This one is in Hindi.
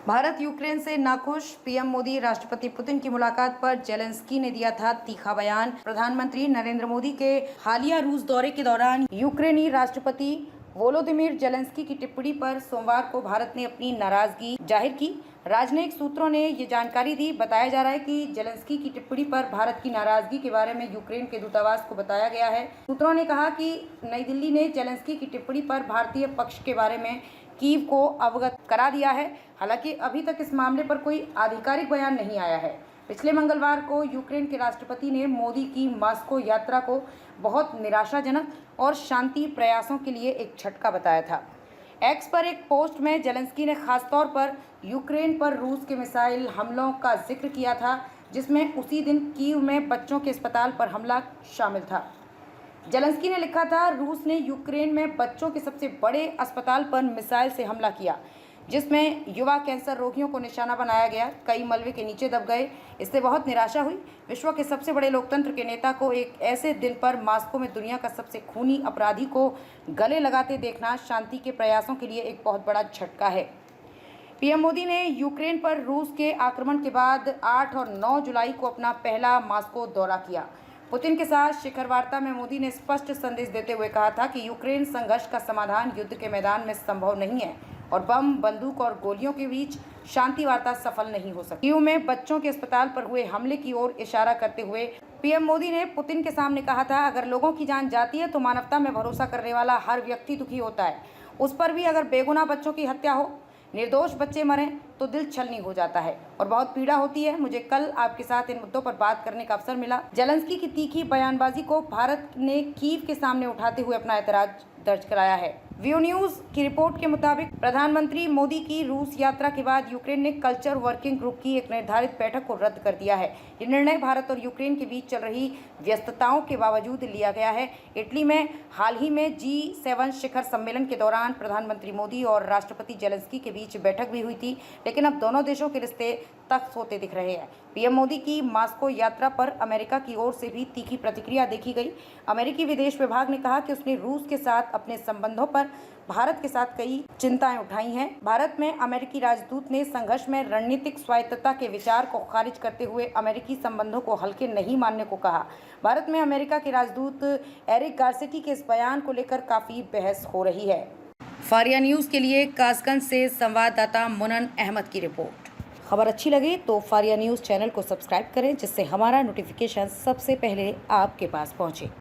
भारत यूक्रेन से नाखुश, पीएम मोदी राष्ट्रपति पुतिन की मुलाकात पर जेलेंस्की ने दिया था तीखा बयान। प्रधानमंत्री नरेंद्र मोदी के हालिया रूस दौरे के दौरान यूक्रेनी राष्ट्रपति वोलोदिमीर जेलेंस्की की टिप्पणी पर सोमवार को भारत ने अपनी नाराजगी जाहिर की। राजनयिक सूत्रों ने ये जानकारी दी। बताया जा रहा है कि जेलेंस्की की टिप्पणी पर भारत की नाराजगी के बारे में यूक्रेन के दूतावास को बताया गया है। सूत्रों ने कहा कि नई दिल्ली ने जेलेंस्की की टिप्पणी पर भारतीय पक्ष के बारे में कीव को अवगत करा दिया है। हालांकि अभी तक इस मामले पर कोई आधिकारिक बयान नहीं आया है। पिछले मंगलवार को यूक्रेन के राष्ट्रपति ने मोदी की मॉस्को यात्रा को बहुत निराशाजनक और शांति प्रयासों के लिए एक झटका बताया था। एक्स पर एक पोस्ट में जेलेंस्की ने खासतौर पर यूक्रेन पर रूस के मिसाइल हमलों का जिक्र किया था, जिसमें उसी दिन कीव में बच्चों के अस्पताल पर हमला शामिल था। जेलेंस्की ने लिखा था, रूस ने यूक्रेन में बच्चों के सबसे बड़े अस्पताल पर मिसाइल से हमला किया, जिसमें युवा कैंसर रोगियों को निशाना बनाया गया। कई मलबे के नीचे दब गए। इससे बहुत निराशा हुई। विश्व के सबसे बड़े लोकतंत्र के नेता को एक ऐसे दिन पर मॉस्को में दुनिया का सबसे खूनी अपराधी को गले लगाते देखना शांति के प्रयासों के लिए एक बहुत बड़ा झटका है। पीएम मोदी ने यूक्रेन पर रूस के आक्रमण के बाद 8 और 9 जुलाई को अपना पहला मॉस्को दौरा किया। पुतिन के साथ शिखर वार्ता में मोदी ने स्पष्ट संदेश देते हुए कहा था कि यूक्रेन संघर्ष का समाधान युद्ध के मैदान में संभव नहीं है और बम, बंदूक और गोलियों के बीच शांति वार्ता सफल नहीं हो सकती। कीव में बच्चों के अस्पताल पर हुए हमले की ओर इशारा करते हुए पीएम मोदी ने पुतिन के सामने कहा था, अगर लोगों की जान जाती है तो मानवता में भरोसा करने वाला हर व्यक्ति दुखी होता है। उस पर भी अगर बेगुनाह बच्चों की हत्या हो, निर्दोष बच्चे मरें तो दिल छलनी हो जाता है और बहुत पीड़ा होती है। मुझे कल आपके साथ इन मुद्दों पर बात करने का अवसर मिला। जेलेंस्की की तीखी बयानबाजी को भारत ने कीव के सामने उठाते हुए अपना ऐतराज दर्ज कराया है। व्यू न्यूज की रिपोर्ट के मुताबिक प्रधानमंत्री मोदी की रूस यात्रा के बाद यूक्रेन ने कल्चर वर्किंग ग्रुप की एक निर्धारित बैठक को रद्द कर दिया है। ये निर्णय भारत और यूक्रेन के बीच चल रही व्यस्तताओं के बावजूद लिया गया है। इटली में हाल ही में G7 शिखर सम्मेलन के दौरान प्रधानमंत्री मोदी और राष्ट्रपति जेलेंस्की के बीच बैठक भी हुई थी, लेकिन अब दोनों देशों के रिश्ते तख्त होते दिख रहे हैं। पीएम मोदी की मॉस्को यात्रा पर अमेरिका की ओर से भी तीखी प्रतिक्रिया देखी गई। अमेरिकी विदेश विभाग ने कहा कि उसने रूस के साथ अपने संबंधों पर भारत के साथ कई चिंताएं उठाई हैं। भारत में अमेरिकी राजदूत ने संघर्ष में रणनीतिक स्वायत्तता के विचार को खारिज करते हुए अमेरिकी संबंधों को हल्के नहीं मानने को कहा। भारत में अमेरिका के राजदूत एरिक गारसेटी के इस बयान को लेकर काफी बहस हो रही है। फारिया न्यूज के लिए कासगंज से संवाददाता मुनन अहमद की रिपोर्ट। खबर अच्छी लगे तो फारिया न्यूज चैनल को सब्सक्राइब करें, जिससे हमारा नोटिफिकेशन सबसे पहले आपके पास पहुंचे।